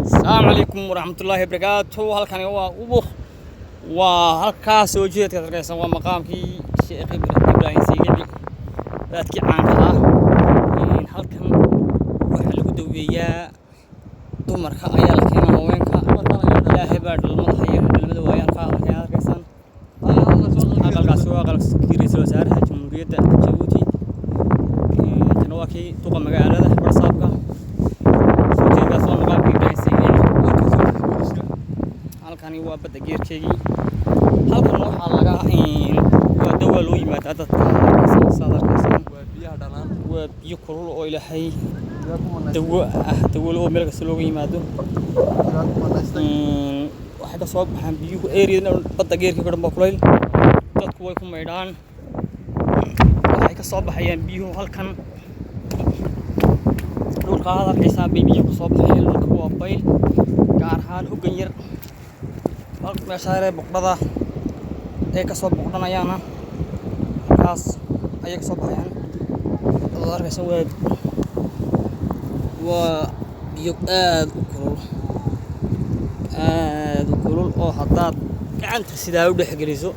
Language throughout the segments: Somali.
السلام عليكم ورحمة الله وبركاته. هالكان هو أبوه وهالكاس وجهت كذا ومقام كي شيخ إبراهيم سيجي ذاتك عنها هالكان وحلو دوية دمر خايا لكن وين كان لا هبار المضحية المدوية قال يا كيسان أقل قاسوا أقل كيريس وزارها جمهورية جيبوتي كنواكي توقع مقالة برصابك halkani waa badda geerkeygii halkan waxaa laga waa dawa loo yimaada dadka sadarkaasaan waa biyo kulul oo ilaahay dawo loo meel kasta looga yimaado waxa ka soo baxaan biyuhu area badda geerkeega dhanba kulayl dadku way ku meydhaan waxay ka soo baxayaan biyuhu halkan dhulka hadalkiisa biyo ku soo baxay dhulka waa bayl gaar ahaan hogan yar meesha boqdada ay ka soo boqdanayaan kaas ayay ka soo baxayaan darkaysan waa biyo aad u kulul oo haddaad gacanta sidaa u dhex geliso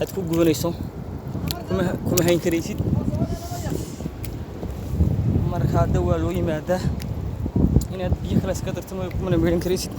aad ku gubanayso kuma hayn karaysid marka dawa loo yimaada inaad biyo kale iska darto kuma meerin karaysid